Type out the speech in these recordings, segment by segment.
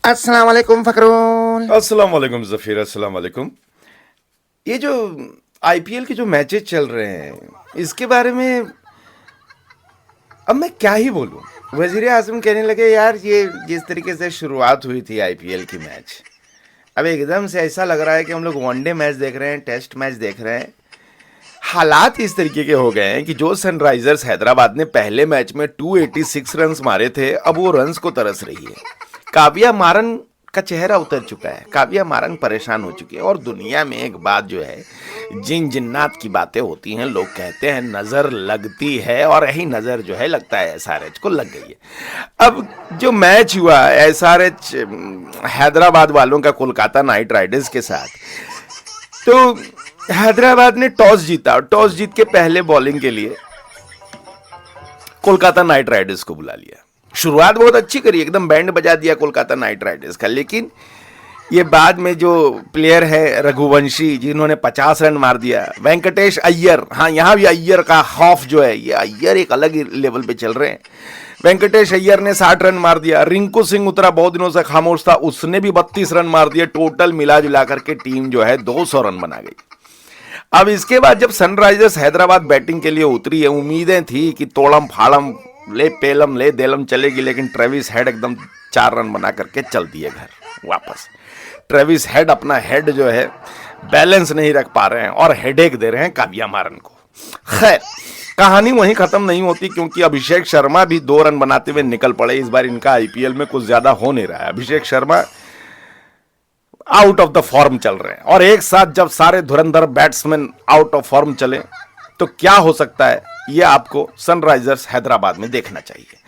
अस्सलाम वालेकुम फकरुल। अस्सलाम वालेकुम ज़फ़ीर, अस्सलाम वालेकुम। ये जो आईपीएल के जो मैचेस चल रहे हैं इसके बारे में अब मैं क्या ही बोलूं। वजीर आजम कहने लगे यार ये जिस तरीके से शुरुआत हुई थी आईपीएल की मैच, अब एकदम से ऐसा लग रहा है कि हम लोग वनडे मैच देख रहे हैं, टेस्ट मैच देख रहे हैं। हालात इस तरीके के हो गए हैं कि जो सनराइजर्स हैदराबाद ने पहले मैच में 286 रन्स मारे थे, अब वो रन्स को तरस रही है। काव्या मारन का चेहरा उतर चुका है, काव्या मारन परेशान हो चुकी है। और दुनिया में एक बात जो है, जिन जिन्नात की बातें होती हैं, लोग कहते हैं नजर लगती है, और यही नजर जो है लगता है एसआरएच को लग गई है। अब जो मैच हुआ एसआरएच हैदराबाद वालों का कोलकाता नाइट राइडर्स के साथ, तो हैदराबाद ने टॉस जीता और टॉस जीत के पहले बॉलिंग के लिए कोलकाता नाइट राइडर्स को बुला लिया। शुरुआत बहुत अच्छी करी, एकदम बैंड बजा दिया कोलकाता नाइट राइडर्स का। लेकिन ये बाद में जो प्लेयर है रघुवंशी, जिन्होंने 50 रन मार दिया, वेंकटेश अय्यर, हाँ यहाँ भी अय्यर का खौफ जो है, ये अय्यर एक अलग ही लेवल पे चल रहे हैं। वेंकटेश अय्यर ने 60 रन मार दिया। रिंकू सिंह उतरा, बहुत दिनों से खामोश था, उसने भी 32 रन मार दिए। टोटल मिला जुला करके टीम जो है 200 रन बना गई। अब इसके बाद जब सनराइजर्स हैदराबाद बैटिंग के लिए उतरी है, उम्मीदें थी कि तोड़म फाड़म ले पेलम ले देलम चलेगी, लेकिन ट्रेविस हेड एकदम 4 रन बना करके चल दिए घर वापस। ट्रेविस हेड अपना हेड जो है बैलेंस नहीं रख पा रहे हैं और हेडेक दे रहे हैं काव्या मारन को। खैर, कहानी वहीं खत्म नहीं होती, क्योंकि अभिषेक शर्मा भी 2 रन बनाते हुए निकल पड़े। इस बार इनका आईपीएल में कुछ ज्यादा हो नहीं रहा है। Abhishek Sharma out of the form चल रहे हैं, और एक साथ जब सारे धुरंधर बैट्समैन आउट ऑफ फॉर्म चले तो क्या हो सकता है, ये आपको सनराइजर्स हैदराबाद में देखना चाहिए।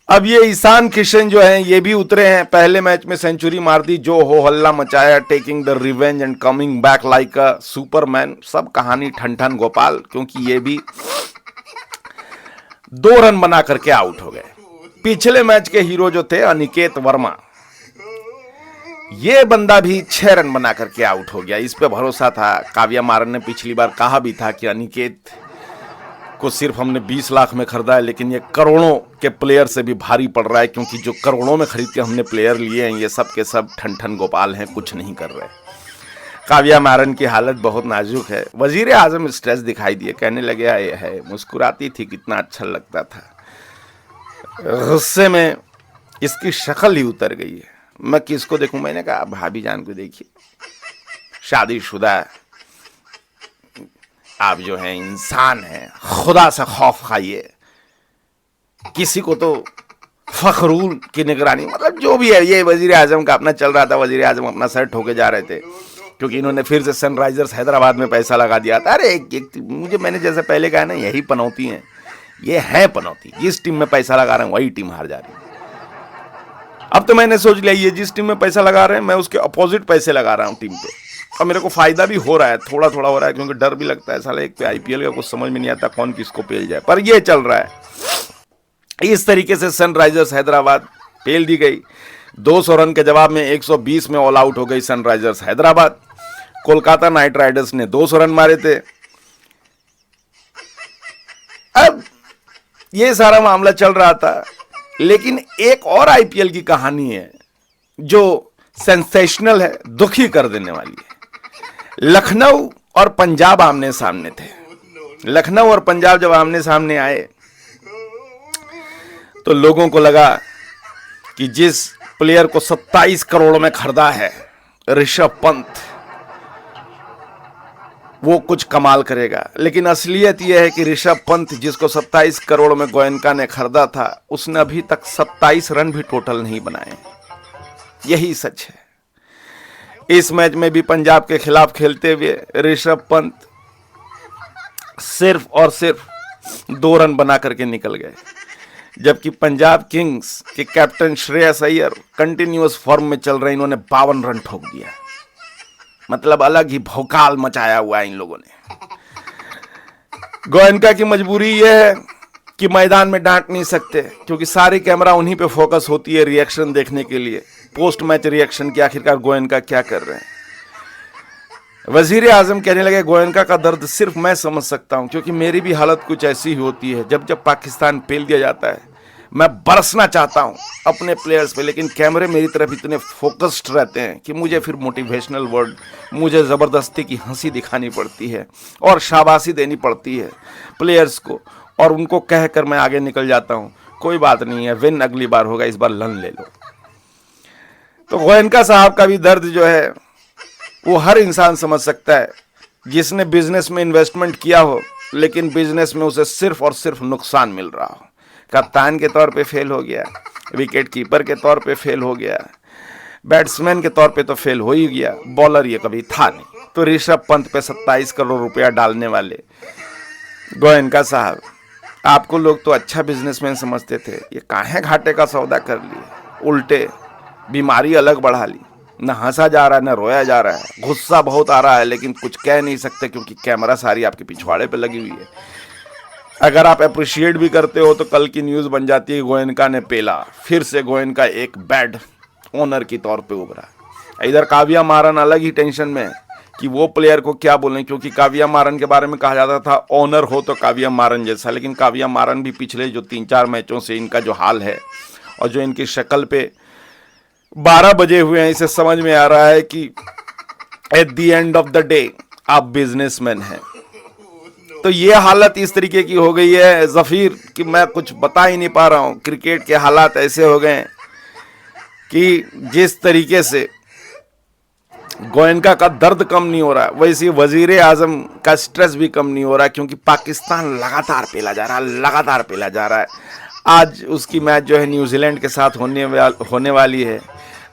अब ये ईशान किशन जो हैं, ये भी उतरे हैं। पहले मैच में सेंचुरी मार दी, जो हो हल्ला मचाया, taking the revenge and coming back like a Superman. सब कहानी ठन ठन गोपाल, क्योंकि ये भी 2 रन बना करके आउट हो गए। पिछले मैच के हीरो जो थे अनिकेत वर्मा, ये बंदा भी 6 रन बना करके आउट हो गया। इस पे भरोसा था। काव्या मारन ने पिछली बार कहा भी था कि अनिकेत को सिर्फ हमने 20 लाख में खरीदा है, लेकिन ये करोड़ों के प्लेयर से भी भारी पड़ रहा है, क्योंकि जो करोड़ों में खरीद के हमने प्लेयर लिए हैं, ये सब के सब ठन ठन गोपाल हैं, कुछ नहीं कर रहे। काव्या मारन की हालत बहुत नाजुक है। वजीर आजम स्ट्रेस दिखाई दिए, कहने लगे आए है, मुस्कुराती थी, कितना अच्छा लगता था। गुस्से में इसकी शक्ल ही उतर गई है। मैं किसको देखूं? मैंने कहा भाभी जान को देखिए, शादीशुदा आप जो हैं इंसान हैं, खुदा से खौफ खाइए। किसी को तो फखरूल की निगरानी, मतलब जो भी है, ये वजीर आजम का अपना चल रहा था। वजीर आजम अपना सर ठोके जा रहे थे, क्योंकि इन्होंने फिर से सनराइजर्स हैदराबाद में पैसा लगा दिया था। अरे मुझे, मैंने जैसे पहले कहा ना, यही पनौती है, ये है पनौती। जिस टीम में पैसा लगा रहे हैं वही टीम हार जा रही है। अब तो मैंने सोच लिया, ये जिस टीम में पैसा लगा रहे हैं, मैं उसके अपोजिट पैसे लगा रहा हूँ टीम पे, और मेरे को फायदा भी हो रहा है, थोड़ा थोड़ा हो रहा है, क्योंकि डर भी लगता है। साला एक पे आईपीएल का कुछ समझ में नहीं आता कौन किसको पेल जाए, पर ये चल रहा है। इस तरीके से सनराइजर्स हैदराबाद पेल दी गई। 200 रन के जवाब में 120 में ऑल आउट हो गई Sunrisers Hyderabad. Kolkata night Riders ने 200 रन मारे थे। अब ये सारा मामला चल रहा था, लेकिन एक और आईपीएल की कहानी है जो सेंसेशनल है, दुखी कर देने वाली है। लखनऊ और पंजाब आमने सामने थे। लखनऊ और पंजाब जब आमने सामने आए तो लोगों को लगा कि जिस प्लेयर को 27 करोड़ में खरीदा है, ऋषभ पंत, वो कुछ कमाल करेगा। लेकिन असलियत यह है कि ऋषभ पंत, जिसको 27 करोड़ में गोयनका ने खरीदा था, उसने अभी तक 27 रन भी टोटल नहीं बनाए। यही सच है। इस मैच में भी पंजाब के खिलाफ खेलते हुए ऋषभ पंत सिर्फ और सिर्फ 2 रन बना करके निकल गए, जबकि पंजाब किंग्स के captain Shreyas Iyer continuous form में चल रहे, इन्होंने 52 रन ठोक दिया। मतलब अलग ही भौकाल मचाया हुआ है इन लोगों ने। गोयनका की मजबूरी यह है कि मैदान में डांट नहीं सकते, क्योंकि सारी कैमरा उन्हीं पे फोकस होती है रिएक्शन देखने के लिए, पोस्ट मैच रिएक्शन की, आखिरकार गोयनका क्या कर रहे हैं। वजीर आजम कहने लगे गोयनका का दर्द सिर्फ मैं समझ सकता हूं, क्योंकि मेरी भी हालत कुछ ऐसी ही होती है। जब जब पाकिस्तान पेल दिया जाता है, मैं बरसना चाहता हूं अपने प्लेयर्स पे, लेकिन कैमरे मेरी तरफ इतने फोकस्ड रहते हैं कि मुझे फिर मोटिवेशनल वर्ड, मुझे ज़बरदस्ती की हंसी दिखानी पड़ती है और शाबाशी देनी पड़ती है प्लेयर्स को, और उनको कहकर मैं आगे निकल जाता हूं, कोई बात नहीं है, विन अगली बार होगा, इस बार लन ले लो। तो गोयनका साहब का भी दर्द जो है वो हर इंसान समझ सकता है जिसने बिजनेस में इन्वेस्टमेंट किया हो, लेकिन बिजनेस में उसे सिर्फ और सिर्फ नुकसान मिल रहा हो। कप्तान के तौर पे फेल हो गया, विकेट कीपर के तौर पे फेल हो गया, बैट्समैन के तौर पे तो फेल हो ही गया, बॉलर ये कभी था नहीं। तो ऋषभ पंत पे 27 करोड़ रुपया डालने वाले गोयनका साहब, आपको लोग तो अच्छा बिजनेसमैन समझते थे, ये काहे घाटे का सौदा कर लिए, उल्टे बीमारी अलग बढ़ा ली, न हंसा जा रहा है न रोया जा रहा है, गुस्सा बहुत आ रहा है लेकिन कुछ कह नहीं सकते क्योंकि कैमरा सारी आपके पिछवाड़े पे लगी हुई है। अगर आप अप्रिशिएट भी करते हो तो कल की न्यूज़ बन जाती है गोयनका ने पेला, फिर से गोयनका एक बैड ओनर की तौर पे उभरा। इधर काव्या मारन अलग ही टेंशन में है कि वो प्लेयर को क्या बोलें, क्योंकि काव्या मारन के बारे में कहा जाता था ओनर हो तो काव्या मारन जैसा, लेकिन काव्या मारन भी पिछले जो 3-4 मैचों से इनका जो हाल है और जो इनकी शक्ल पे 12 बजे हुए हैं, इसे समझ में आ रहा है कि at the end of the day आप बिजनेसमैन हैं। तो ये हालत इस तरीके की हो गई है जफीर कि मैं कुछ बता ही नहीं पा रहा हूं। क्रिकेट के हालात ऐसे हो गए हैं कि जिस तरीके से गोयनका का दर्द कम नहीं हो रहा, वैसे वजीर आजम का स्ट्रेस भी कम नहीं हो रहा, क्योंकि पाकिस्तान लगातार पेला जा रहा है। आज उसकी मैच जो है न्यूजीलैंड के साथ होने वाली है।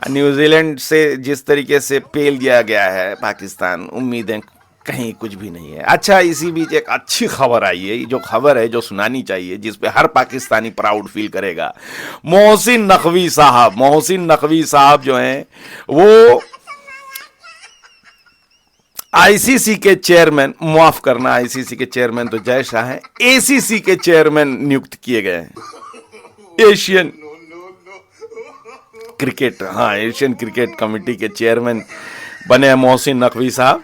न्यूजीलैंड से जिस तरीके से पेल दिया गया है पाकिस्तान, उम्मीदें कहीं कुछ भी नहीं है। अच्छा, इसी बीच एक अच्छी खबर आई है, जो खबर है जो सुनानी चाहिए, जिस पे हर पाकिस्तानी प्राउड फील करेगा। मोहसिन नकवी साहब जो हैं वो आईसीसी के चेयरमैन, माफ करना आईसीसी के चेयरमैन तो जय शाह हैं, एसीसी के चेयरमैन नियुक्त किए गए हैं। एशियन क्रिकेट कमेटी के चेयरमैन बने हैं मोहसिन नकवी साहब।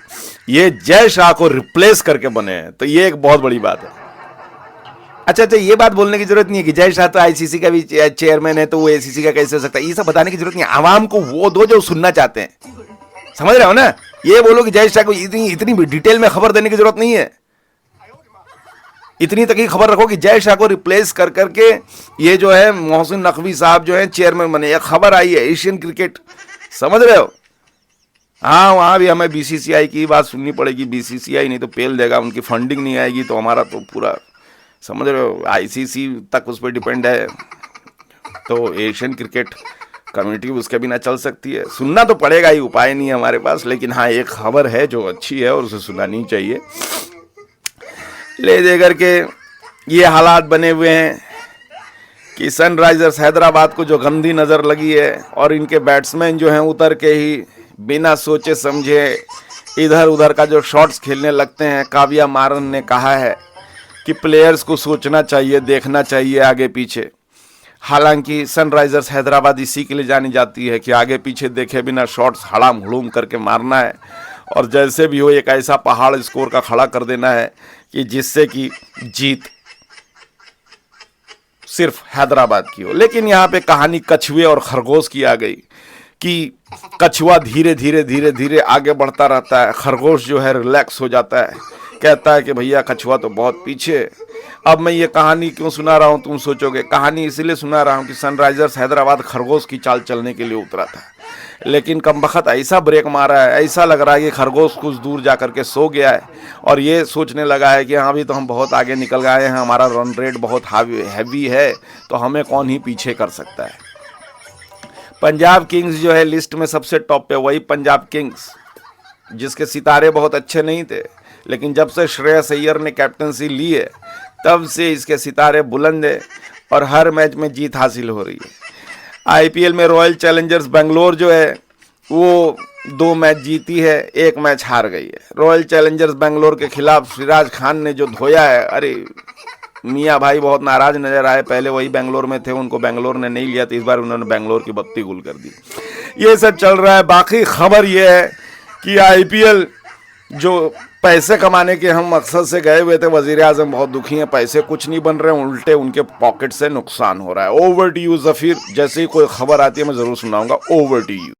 ये जय शाह को रिप्लेस करके बने हैं, तो ये एक बहुत बड़ी बात है। अच्छा, ये बात बोलने की जरूरत नहीं है कि जय शाह तो आईसीसी का भी चेयरमैन है तो वो एसीसी का कैसे हो सकता है, ये सब बताने की जरूरत नहीं है। आवाम को वो दो जो सुनना चाहते हैं, समझ रहे हो ना। ये बोलो कि जय शाह को इतनी डिटेल में खबर देने की जरूरत नहीं है। इतनी तक ही खबर रखो कि जय शाह को रिप्लेस कर करके ये जो है मोहसिन नकवी साहब जो है चेयरमैन बने। ये खबर आई है एशियन क्रिकेट, समझ रहे हो। हाँ, वहाँ भी हमें बीसीसीआई की बात सुननी पड़ेगी। बीसीसीआई नहीं तो पेल देगा, उनकी फंडिंग नहीं आएगी तो हमारा तो पूरा, समझ रहे हो, आईसीसी तक उस पर डिपेंड है। तो एशियन क्रिकेट कमेटी उसके बिना चल सकती है। सुनना तो पड़ेगा ही, उपाय नहीं है हमारे पास। लेकिन हाँ, एक खबर है जो अच्छी है और उसे सुनानी चाहिए। ले दे करके ये हालात बने हुए हैं कि सनराइजर्स हैदराबाद को जो गंदी नज़र लगी है और इनके बैट्समैन जो हैं उतर के ही बिना सोचे समझे इधर उधर का जो शॉट्स खेलने लगते हैं। काव्या मारन ने कहा है कि प्लेयर्स को सोचना चाहिए, देखना चाहिए आगे पीछे। हालांकि सनराइजर्स हैदराबाद इसी के लिए जानी जाती है कि आगे पीछे देखे बिना शॉट्स हड़ाम हुड़ूम करके मारना है और जैसे भी हो एक ऐसा पहाड़ स्कोर का खड़ा कर देना है कि जिससे कि जीत सिर्फ हैदराबाद की हो। लेकिन यहाँ पे कहानी कछुए और खरगोश की आ गई कि कछुआ धीरे धीरे आगे बढ़ता रहता है, खरगोश जो है रिलैक्स हो जाता है, कहता है कि भैया कछुआ तो बहुत पीछे। अब मैं ये कहानी क्यों सुना रहा हूँ, तुम सोचोगे। कहानी इसलिए सुना रहा हूँ कि सनराइजर्स हैदराबाद खरगोश की चाल चलने के लिए उतरा था, लेकिन कमबख्त ऐसा ब्रेक मारा है, ऐसा लग रहा है कि खरगोश कुछ दूर जा करके सो गया है और ये सोचने लगा है कि हाँ, अभी तो हम बहुत आगे निकल गए हैं, हमारा रन रेट बहुत हैवी है, तो हमें कौन ही पीछे कर सकता है। पंजाब किंग्स जो है लिस्ट में सबसे टॉप पे, वही पंजाब किंग्स जिसके सितारे बहुत अच्छे नहीं थे, लेकिन जब से श्रेयस अय्यर ने कैप्टनसी ली है तब से इसके सितारे बुलंद है और हर मैच में जीत हासिल हो रही है। आईपीएल में रॉयल चैलेंजर्स बेंगलोर जो है वो 2 मैच जीती है, 1 मैच हार गई है। रॉयल चैलेंजर्स बेंगलोर के खिलाफ सिराज खान ने जो धोया है, अरे मियाँ भाई बहुत नाराज नजर आए। पहले वही बेंगलोर में थे, उनको बेंगलोर ने नहीं लिया, तो इस बार उन्होंने बेंगलोर की बत्ती गुल कर दी। ये सब चल रहा है। बाकी खबर ये है कि आईपीएल जो पैसे कमाने के हम मकसद से गए हुए थे, वजीर आजम बहुत दुखी हैं, पैसे कुछ नहीं बन रहे, उल्टे उनके पॉकेट से नुकसान हो रहा है। ओवर टू यू जफीर, जैसे ही कोई खबर आती है मैं जरूर सुनाऊंगा। Over to you.